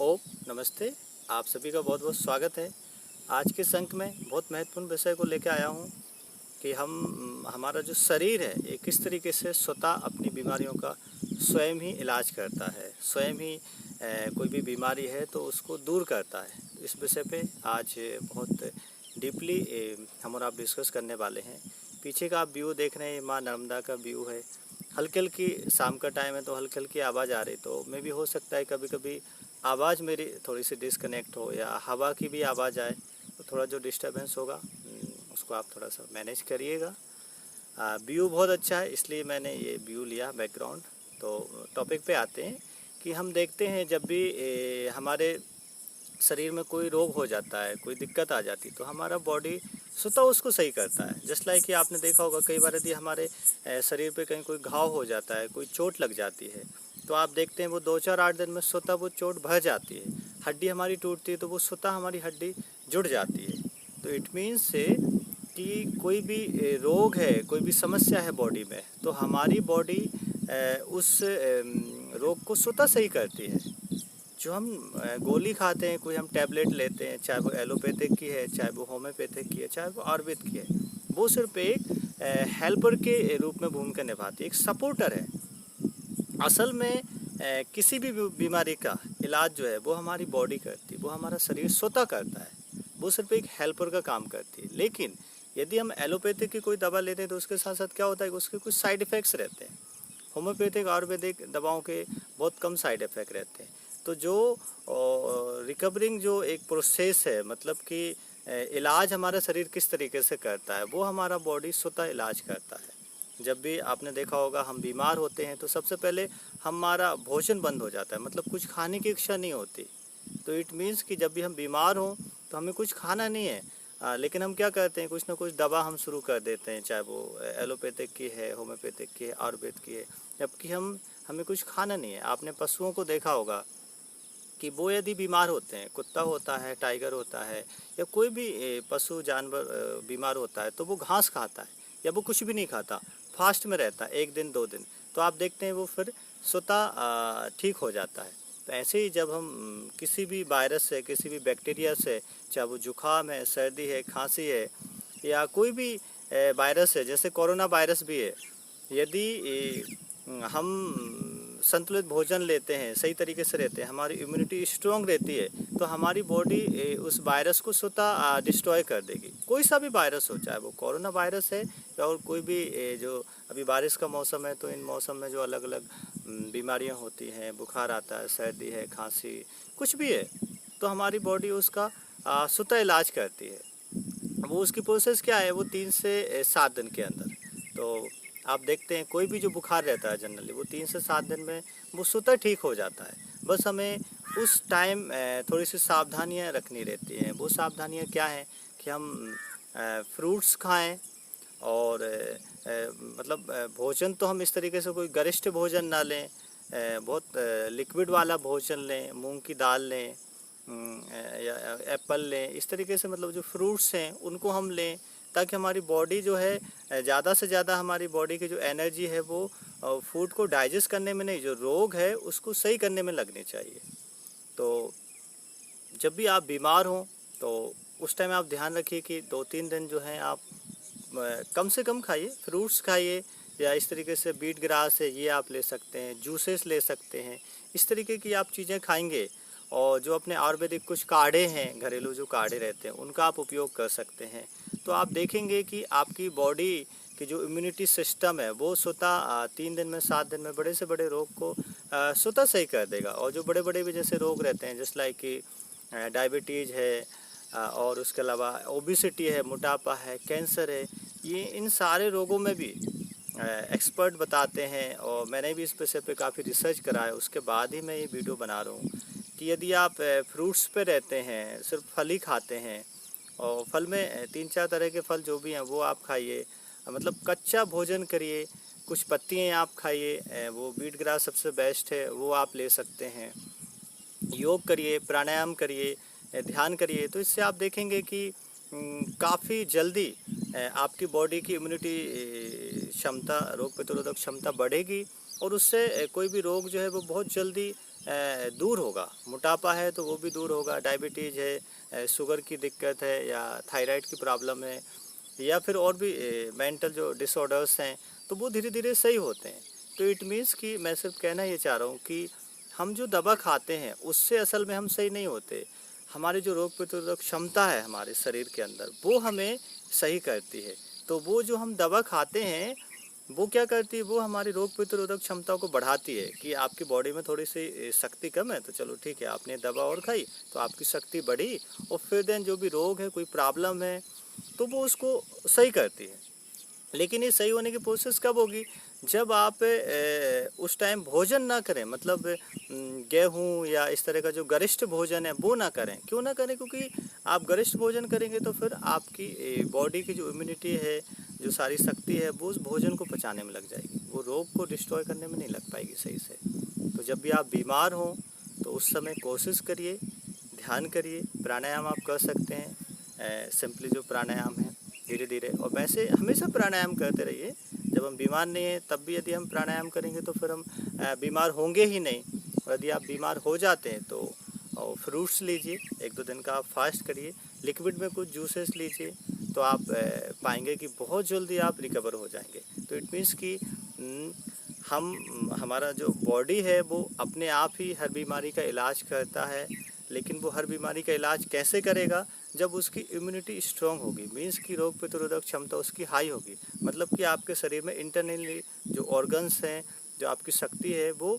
ओम नमस्ते। आप सभी का बहुत बहुत स्वागत है। आज के इस अंक में बहुत महत्वपूर्ण विषय को लेकर आया हूँ कि हमारा जो शरीर है ये किस तरीके से स्वतः अपनी बीमारियों का स्वयं ही इलाज करता है, स्वयं ही कोई भी बीमारी है तो उसको दूर करता है। तो इस विषय पे आज बहुत डीपली हम और आप डिस्कस करने वाले हैं। पीछे का आप व्यू देख रहे हैं, माँ नर्मदा का व्यू है। हल्की हल्की शाम का टाइम है तो हल्की हल्की आवाज़ आ रही, तो मे भी हो सकता है कभी कभी आवाज़ मेरी थोड़ी सी डिस्कनेक्ट हो या हवा की भी आवाज़ आए, तो थोड़ा जो डिस्टर्बेंस होगा उसको आप थोड़ा सा मैनेज करिएगा। व्यू बहुत अच्छा है इसलिए मैंने ये व्यू लिया बैकग्राउंड। तो टॉपिक पे आते हैं कि हम देखते हैं जब भी हमारे शरीर में कोई रोग हो जाता है, कोई दिक्कत आ जाती है, तो हमारा बॉडी स्वतः उसको सही करता है। जस्ट लाइक कि आपने देखा होगा कई बार यदि हमारे शरीर पे कहीं कोई घाव हो जाता है, कोई चोट लग जाती है, तो आप देखते हैं वो 2-4-8 दिन में स्वतः वो चोट भर जाती है। हड्डी हमारी टूटती है तो वो स्वतः हमारी हड्डी जुड़ जाती है। तो इट मीन्स से कि कोई भी रोग है, कोई भी समस्या है बॉडी में, तो हमारी बॉडी उस रोग को स्वतः सही करती है। जो हम गोली खाते हैं, कोई हम टैबलेट लेते हैं, चाहे वो एलोपैथिक की है, चाहे वो होम्योपैथिक की है, चाहे वो आयुर्वेद की है, वो सिर्फ एक हेल्पर के रूप में भूमिका निभाती है, एक सपोर्टर है। असल में किसी भी बीमारी का इलाज जो है वो हमारी बॉडी करती है, वो हमारा शरीर स्वतः करता है, वो सिर्फ एक हेल्पर का काम करती है। लेकिन यदि हम एलोपैथिक की कोई दवा लेते हैं तो उसके साथ साथ क्या होता है कि उसके कुछ साइड इफ़ेक्ट्स रहते हैं। होम्योपैथिक आयुर्वेदिक दवाओं के बहुत कम साइड इफ़ेक्ट रहते हैं। तो जो रिकवरिंग जो एक प्रोसेस है, मतलब कि इलाज हमारा शरीर किस तरीके से करता है, वो हमारा बॉडी स्वतः इलाज करता है। जब भी आपने देखा होगा हम बीमार होते हैं तो सबसे पहले हमारा भोजन बंद हो जाता है, मतलब कुछ खाने की इच्छा नहीं होती। तो इट मीन्स कि जब भी हम बीमार हों तो हमें कुछ खाना नहीं है, लेकिन हम क्या करते हैं, कुछ ना कुछ दवा हम शुरू कर देते हैं, चाहे वो एलोपैथिक की है, होम्योपैथिक की है, आयुर्वेद की है, जबकि हमें कुछ खाना नहीं है। आपने पशुओं को देखा होगा कि वो यदि बीमार होते हैं, कुत्ता होता है, टाइगर होता है, या कोई भी पशु जानवर बीमार होता है, तो वो घास खाता है या वो कुछ भी नहीं खाता, फास्ट में रहता है 1 दिन 2 दिन, तो आप देखते हैं वो फिर स्वतः ठीक हो जाता है। तो ऐसे ही जब हम किसी भी वायरस से, किसी भी बैक्टीरिया से, चाहे वो जुकाम है, सर्दी है, खांसी है, या कोई भी वायरस है, जैसे कोरोना वायरस भी है, यदि हम संतुलित भोजन लेते हैं, सही तरीके से रहते हैं, हमारी इम्यूनिटी स्ट्रांग रहती है, तो हमारी बॉडी उस वायरस को स्वतः डिस्ट्रॉय कर देगी। कोई सा भी वायरस हो, चाहे वो कोरोना वायरस है या और कोई भी जो अभी बारिश का मौसम है, तो इन मौसम में जो अलग अलग बीमारियां होती हैं, बुखार आता है, सर्दी है, खांसी, कुछ भी है, तो हमारी बॉडी उसका स्वतः इलाज करती है। वो उसकी प्रोसेस क्या है, वो 3 से 7 दिन के अंदर। तो आप देखते हैं कोई भी जो बुखार रहता है जनरली वो 3 से 7 दिन में वो स्वतः ठीक हो जाता है। बस हमें उस टाइम थोड़ी सी सावधानियां रखनी रहती हैं। वो सावधानियां क्या हैं कि हम फ्रूट्स खाएं, और मतलब भोजन तो हम इस तरीके से कोई गरिष्ठ भोजन ना लें, बहुत लिक्विड वाला भोजन लें, मूंग की दाल लें, या एप्पल लें, इस तरीके से, मतलब जो फ्रूट्स हैं उनको हम लें, ताकि हमारी बॉडी जो है ज़्यादा से ज़्यादा हमारी बॉडी की जो एनर्जी है वो फूड को डाइजेस्ट करने में नहीं, जो रोग है उसको सही करने में लगनी चाहिए। तो जब भी आप बीमार हों तो उस टाइम आप ध्यान रखिए कि 2-3 दिन जो हैं आप कम से कम खाइए, फ्रूट्स खाइए, या इस तरीके से बीट ग्रास है ये आप ले सकते हैं, जूसेस ले सकते हैं, इस तरीके की आप चीज़ें खाएंगे। और जो अपने आयुर्वेदिक कुछ काढ़े हैं, घरेलू जो काढ़े रहते हैं, उनका आप उपयोग कर सकते हैं। तो आप देखेंगे कि आपकी बॉडी की जो इम्यूनिटी सिस्टम है वो स्वतः 3 दिन में 7 दिन में बड़े से बड़े रोग को स्वतः सही कर देगा। और जो बड़े बड़े भी जैसे रोग रहते हैं, जैसे लाइक कि डायबिटीज़ है, और उसके अलावा ओबिसिटी है, मोटापा है, कैंसर है, ये इन सारे रोगों में भी एक्सपर्ट बताते हैं, और मैंने भी इस विषय पे काफ़ी रिसर्च करा है, उसके बाद ही मैं ये वीडियो बना रहा हूँ कि यदि आप फ्रूट्स पे रहते हैं, सिर्फ फल ही खाते हैं, और फल में 3-4 तरह के फल जो भी हैं वो आप खाइए, मतलब कच्चा भोजन करिए, कुछ पत्तियाँ आप खाइए, वो बीट ग्रास सबसे बेस्ट है, वो आप ले सकते हैं। योग करिए, प्राणायाम करिए, ध्यान करिए, तो इससे आप देखेंगे कि काफ़ी जल्दी आपकी बॉडी की इम्यूनिटी क्षमता, रोग प्रतिरोधक क्षमता बढ़ेगी, और उससे कोई भी रोग जो है वो बहुत जल्दी दूर होगा। मोटापा है तो वो भी दूर होगा, डायबिटीज़ है, शुगर की दिक्कत है या थायराइड की प्रॉब्लम है या फिर और भी मेंटल जो डिसऑर्डर्स हैं, तो वो धीरे धीरे सही होते हैं। तो इट मीन्स कि मैं सिर्फ कहना ये चाह रहा हूँ कि हम जो दवा खाते हैं उससे असल में हम सही नहीं होते। हमारी जो रोग प्रतिरोधक क्षमता है हमारे शरीर के अंदर, वो हमें सही करती है। तो वो जो हम दवा खाते हैं वो क्या करती है, वो हमारी रोग प्रतिरोधक क्षमता को बढ़ाती है कि आपकी बॉडी में थोड़ी सी शक्ति कम है तो चलो ठीक है, आपने दवा और खाई तो आपकी शक्ति बढ़ी और फिर देन जो भी रोग है, कोई प्रॉब्लम है, तो वो उसको सही करती है। लेकिन ये सही होने की प्रोसेस कब होगी, जब आप उस टाइम भोजन ना करें, मतलब गेहूँ या इस तरह का जो गरिष्ठ भोजन है वो ना करें। क्यों ना करें, क्योंकि आप गरिष्ठ भोजन करेंगे तो फिर आपकी बॉडी की जो इम्यूनिटी है, जो सारी शक्ति है, वो उस भोजन को पचाने में लग जाएगी, वो रोग को डिस्ट्रॉय करने में नहीं लग पाएगी सही से। तो जब भी आप बीमार हों तो उस समय कोशिश करिए, ध्यान करिए, प्राणायाम आप कर सकते हैं, सिंपली जो प्राणायाम है धीरे धीरे। और वैसे हमेशा प्राणायाम करते रहिए, जब हम बीमार नहीं हैं तब भी यदि हम प्राणायाम करेंगे तो फिर हम बीमार होंगे ही नहीं। और यदि आप बीमार हो जाते हैं तो फ्रूट्स लीजिए, 1-2 दिन का आप फास्ट करिए, लिक्विड में कुछ जूसेस लीजिए, तो आप पाएंगे कि बहुत जल्दी आप रिकवर हो जाएंगे। तो इट मीन्स कि हमारा जो बॉडी है वो अपने आप ही हर बीमारी का इलाज करता है। लेकिन वो हर बीमारी का इलाज कैसे करेगा, जब उसकी इम्यूनिटी स्ट्रांग होगी, मीन्स की रोग प्रतिरोधक क्षमता उसकी हाई होगी। मतलब कि आपके शरीर में इंटरनली जो ऑर्गन्स हैं, जो आपकी शक्ति है, वो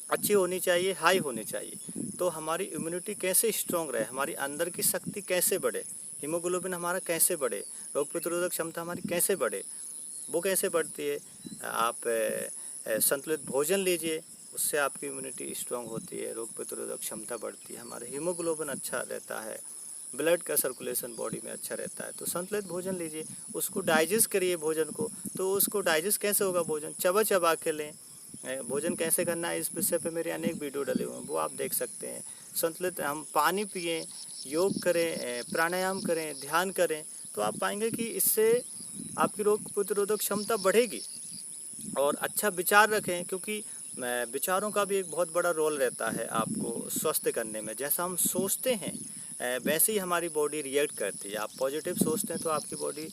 अच्छी होनी चाहिए, हाई होनी चाहिए। तो हमारी इम्यूनिटी कैसे स्ट्रांग रहे, हमारी अंदर की शक्ति कैसे बढ़े, हीमोग्लोबिन हमारा कैसे बढ़े, रोग प्रतिरोधक क्षमता हमारी कैसे बढ़े, वो कैसे बढ़ती है, आप संतुलित भोजन लीजिए, उससे आपकी इम्यूनिटी स्ट्रांग होती है, रोग प्रतिरोधक क्षमता बढ़ती है, हमारा हीमोग्लोबिन अच्छा रहता है, ब्लड का सर्कुलेशन बॉडी में अच्छा रहता है। तो संतुलित भोजन लीजिए, उसको डाइजेस्ट करिए भोजन को। तो उसको डाइजेस्ट कैसे होगा, भोजन चबा चबा के लें। भोजन कैसे करना है इस विषय पे मेरे अनेक वीडियो डले हुए हैं, वो आप देख सकते हैं। संतुलित हम पानी पिएं, योग करें, प्राणायाम करें, ध्यान करें, तो आप पाएंगे कि इससे आपकी रोग प्रतिरोधक क्षमता बढ़ेगी। और अच्छा विचार रखें, क्योंकि विचारों का भी एक बहुत बड़ा रोल रहता है आपको स्वस्थ करने में। जैसा हम सोचते हैं वैसे ही हमारी बॉडी रिएक्ट करती है। आप पॉजिटिव सोचते हैं तो आपकी बॉडी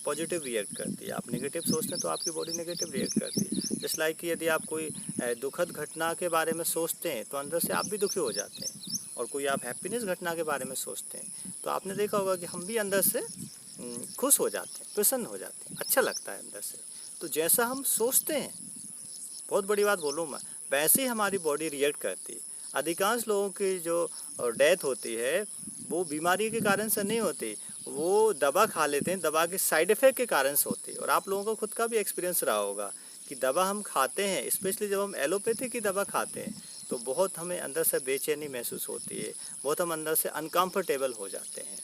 पॉजिटिव रिएक्ट करती है, आप नेगेटिव सोचते हैं तो आपकी बॉडी नेगेटिव रिएक्ट करती है। जस्ट लाइक कि यदि आप कोई दुखद घटना के बारे में सोचते हैं तो अंदर से आप भी दुखी हो जाते हैं, और कोई आप हैप्पीनेस घटना के बारे में सोचते हैं तो आपने देखा होगा कि हम भी अंदर से खुश हो जाते हैं, प्रसन्न हो जाते हैं, अच्छा लगता है अंदर से। तो जैसा हम सोचते हैं, बहुत बड़ी बात बोलूँ मैं, वैसे ही हमारी बॉडी रिएक्ट करती है। अधिकांश लोगों की जो डेथ होती है वो बीमारी के कारण से नहीं होती, वो दवा खा लेते हैं, दवा के साइड इफ़ेक्ट के कारण से होती है। और आप लोगों को खुद का भी एक्सपीरियंस रहा होगा कि दवा हम खाते हैं, स्पेशली जब हम एलोपैथी की दवा खाते हैं तो बहुत हमें अंदर से बेचैनी महसूस होती है, बहुत हम अंदर से अनकम्फर्टेबल हो जाते हैं।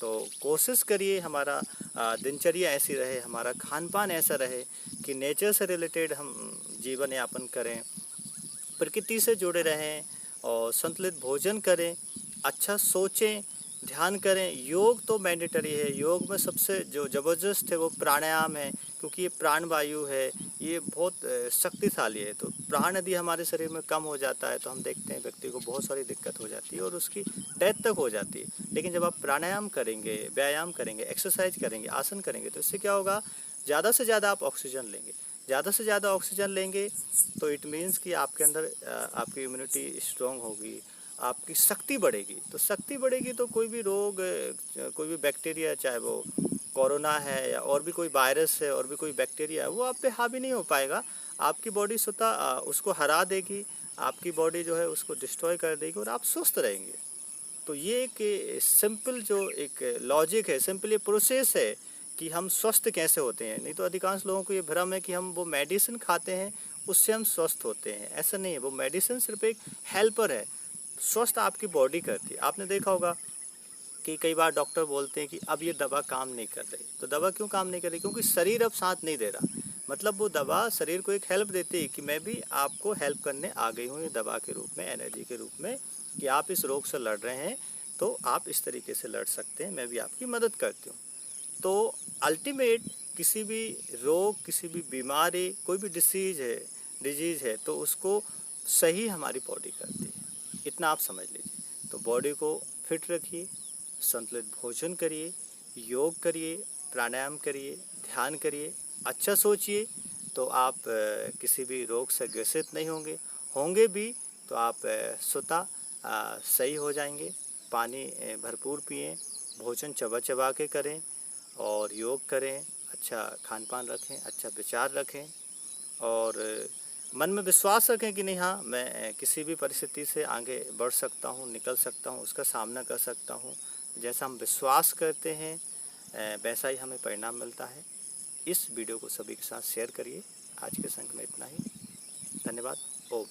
तो कोशिश करिए हमारा दिनचर्या ऐसी रहे, हमारा खान पान ऐसा रहे कि नेचर से रिलेटेड हम जीवन यापन करें, प्रकृति से जुड़े रहें और संतुलित भोजन करें, अच्छा सोचें, ध्यान करें। योग तो मैंडेटरी है, योग में सबसे जो ज़बरदस्त है वो प्राणायाम है, क्योंकि ये प्राण वायु है, ये बहुत शक्तिशाली है। तो प्राण यदि हमारे शरीर में कम हो जाता है तो हम देखते हैं व्यक्ति को बहुत सारी दिक्कत हो जाती है और उसकी डेथ तक हो जाती है। लेकिन जब आप प्राणायाम करेंगे, व्यायाम करेंगे, एक्सरसाइज करेंगे, आसन करेंगे, तो इससे क्या होगा, ज़्यादा से ज़्यादा आप ऑक्सीजन लेंगे। ज़्यादा से ज़्यादा ऑक्सीजन लेंगे तो इट मीन्स कि आपके अंदर आपकी इम्यूनिटी स्ट्रॉन्ग होगी, आपकी शक्ति बढ़ेगी। तो शक्ति बढ़ेगी तो कोई भी रोग, कोई भी बैक्टीरिया, चाहे वो कोरोना है या और भी कोई वायरस है और भी कोई बैक्टीरिया है, वो आप पे हावी नहीं हो पाएगा। आपकी बॉडी स्वतः उसको हरा देगी, आपकी बॉडी जो है उसको डिस्ट्रॉय कर देगी और आप स्वस्थ रहेंगे। तो ये एक सिंपल जो एक लॉजिक है, सिंपल ये प्रोसेस है कि हम स्वस्थ कैसे होते हैं। नहीं तो अधिकांश लोगों को ये भ्रम है कि हम वो मेडिसिन खाते हैं उससे हम स्वस्थ होते हैं, ऐसा नहीं है। वो मेडिसिन सिर्फ एक हेल्पर है, स्वस्थ आपकी बॉडी करती है। आपने देखा होगा कि कई बार डॉक्टर बोलते हैं कि अब ये दवा काम नहीं कर रही। तो दवा क्यों काम नहीं कर रही, क्योंकि शरीर अब साथ नहीं दे रहा। मतलब वो दवा शरीर को एक हेल्प देती है कि मैं भी आपको हेल्प करने आ गई हूँ, ये दवा के रूप में, एनर्जी के रूप में, कि आप इस रोग से लड़ रहे हैं तो आप इस तरीके से लड़ सकते हैं, मैं भी आपकी मदद करती हूँ। तो अल्टीमेट किसी भी रोग, किसी भी बीमारी, कोई भी डिजीज़ है तो उसको सही हमारी बॉडी करती है, इतना आप समझ लीजिए। तो बॉडी को फिट रखिए, संतुलित भोजन करिए, योग करिए, प्राणायाम करिए, ध्यान करिए, अच्छा सोचिए, तो आप किसी भी रोग से ग्रसित नहीं होंगे भी तो आप स्वतः सही हो जाएंगे। पानी भरपूर पिएं, भोजन चबा चबा के करें और योग करें, अच्छा खान पान रखें, अच्छा विचार रखें और मन में विश्वास रखें कि नहीं, हाँ मैं किसी भी परिस्थिति से आगे बढ़ सकता हूँ, निकल सकता हूँ, उसका सामना कर सकता हूँ। जैसा हम विश्वास करते हैं वैसा ही हमें परिणाम मिलता है। इस वीडियो को सभी के साथ शेयर करिए। आज के संग में इतना ही। धन्यवाद। ओम।